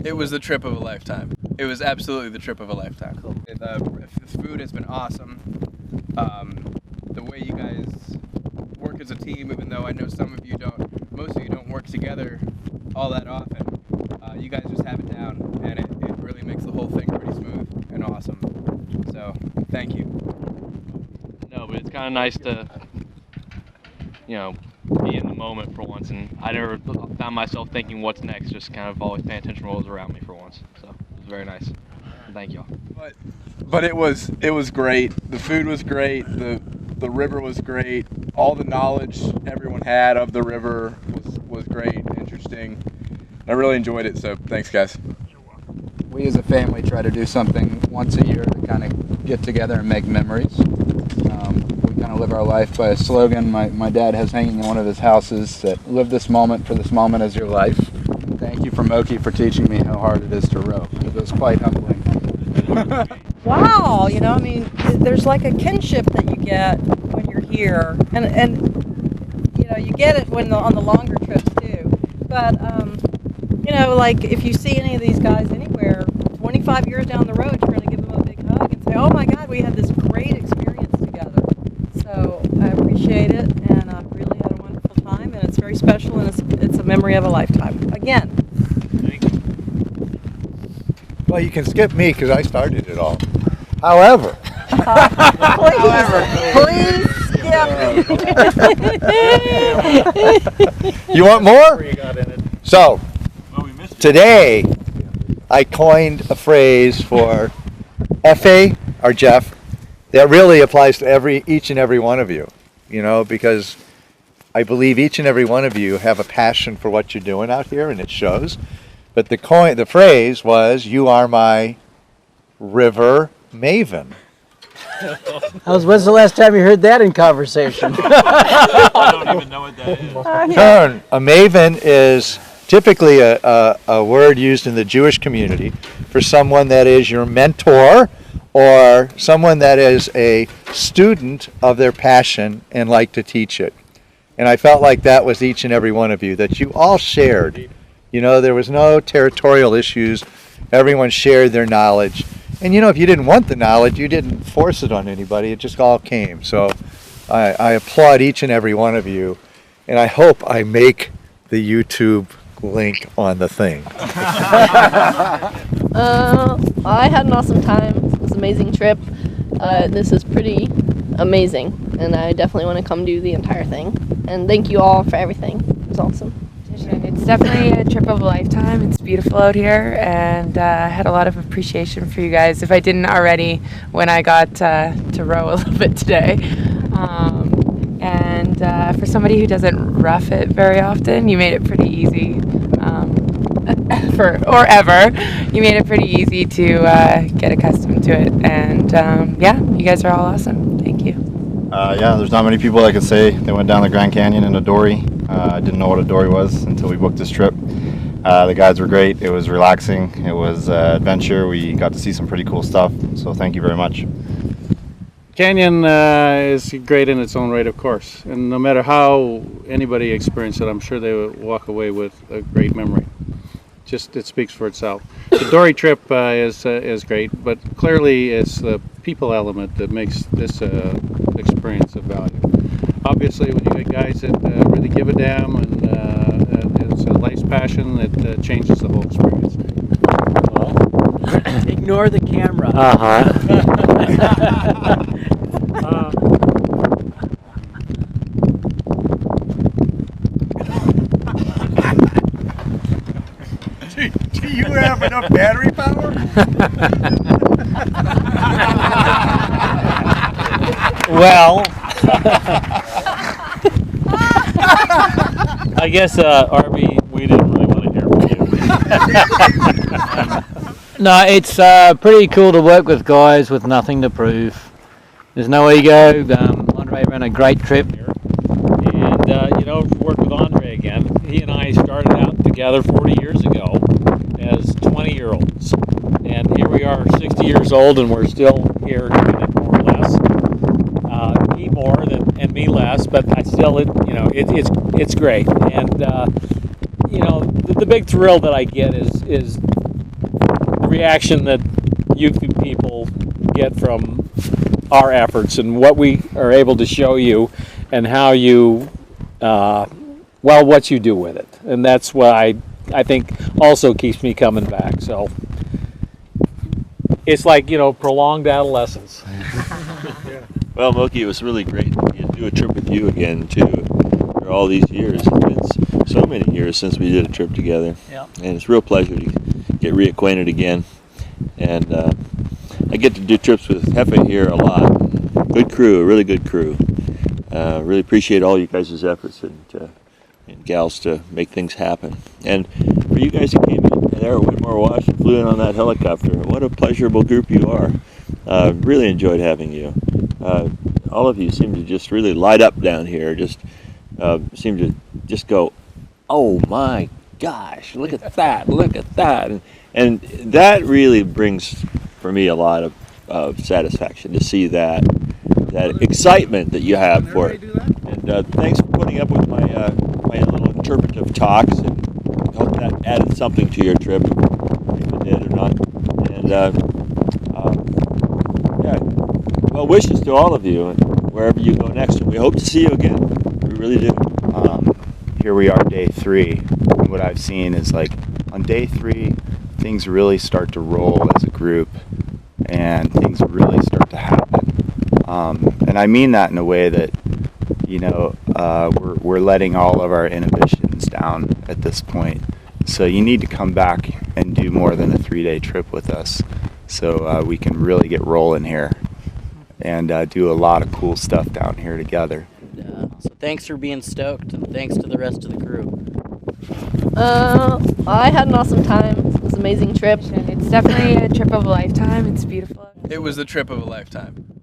It was the trip of a lifetime. It was absolutely the trip of a lifetime. Cool. The food has been awesome. The way you guys work as a team, even though I know most of you don't work together all that often, you guys just have it down, and it really makes the whole thing pretty smooth and awesome. So, thank you. No, but it's kind of nice to, be in the moment for once, and I never found myself thinking what's next, just kind of always paying attention to what was around me for once. So it was very nice. Thank y'all. But it was great. The food was great. The river was great. All the knowledge everyone had of the river was great, interesting. I really enjoyed it, so thanks, guys. We as a family try to do something once a year to kind of get together and make memories. We kind of live our life by a slogan my dad has hanging in one of his houses that live this moment, for this moment is your life. Thank you for Moki for teaching me how hard it is to row. It was quite humbling. Wow, there's like a kinship that you get when you're here, and you get it on the longer trips too. But like if you see any of these guys anywhere, 25 years down the road, you're going to give them a big hug and say, "Oh my God, we had this great experience together." So I appreciate it, and I really had a wonderful time, and it's very special, and it's a memory of a lifetime. Again. Thank you. Well, you can skip me because I started it all. However, please skip. You want more? So, today I coined a phrase for Jeffe or Jeff that really applies to each and every one of you, because I believe each and every one of you have a passion for what you're doing out here, and it shows. But the phrase was, "You are my river maven." When's the last time you heard that in conversation? I don't even know what that is. A maven is typically a word used in the Jewish community for someone that is your mentor or someone that is a student of their passion and like to teach it. And I felt like that was each and every one of you, that you all shared. There was no territorial issues. Everyone shared their knowledge. And if you didn't want the knowledge, you didn't force it on anybody. It just all came. So I applaud each and every one of you. And I hope I make the YouTube link on the thing. I had an awesome time. It was an amazing trip. This is pretty amazing, and I definitely want to come do the entire thing. And thank you all for everything. It was awesome. It's definitely a trip of a lifetime. It's beautiful out here, and I had a lot of appreciation for you guys, if I didn't already, when I got to row a little bit today. And for somebody who doesn't rough it very often, you made it pretty easy. You made it pretty easy to get accustomed to it. And you guys are all awesome. Thank you. There's not many people that could say they went down the Grand Canyon in a Dory. I didn't know what a Dory was until we booked this trip. The guides were great. It was relaxing. It was adventure. We got to see some pretty cool stuff. So thank you very much. Canyon is great in its own right, of course. And no matter how anybody experienced it, I'm sure they would walk away with a great memory. It speaks for itself. The Dory trip is great, but clearly it's the people element that makes this experience of value. Obviously, when you get guys that really give a damn and it's a life's passion, it changes the whole experience. Ignore the camera. Do you have enough battery power? Well, I guess, RB, we didn't really want to hear from you. No, it's pretty cool to work with guys with nothing to prove. There's no ego. Andre ran a great trip. And, to work with Andre again, he and I started out together 40 years ago as 20-year-olds. And here we are, 60 years old, and we're still here doing it more or less. He more and me less, but I still, it's great. And, the big thrill that I get is reaction that you people get from our efforts and what we are able to show you and how you, well, what you do with it. And that's what I think also keeps me coming back. So it's like, prolonged adolescence. Well, Moki, it was really great to do a trip with you again, too, for all these years. It's been so many years since we did a trip together. Yeah. And it's a real pleasure to get reacquainted again. And I get to do trips with Jeffe here a lot. Good crew, a really good crew. Really appreciate all you guys' efforts and gals to make things happen. And for you guys who came in there at Whitmore Wash and flew in on that helicopter, what a pleasurable group you are. Really enjoyed having you. All of you seem to just really light up down here. Just seem to just go, oh my gosh, look at that, look at that. And that really brings, for me, a lot of satisfaction to see that excitement that you have for it. And thanks for putting up with my little interpretive talks, and hope that added something to your trip, if it did or not. And yeah, well, wishes to all of you, and wherever you go next. And we hope to see you again. We really do. Here we are, day 3. And what I've seen is, like, on day 3, things really start to roll as a group, and things really start to happen. And I mean that in a way that, we're letting all of our inhibitions down at this point. So you need to come back and do more than a 3-day trip with us, so we can really get rolling here and do a lot of cool stuff down here together. So thanks for being stoked, and thanks to the rest of the crew. I had an awesome time. It was an amazing trip. It's definitely a trip of a lifetime. It's beautiful. It was the trip of a lifetime.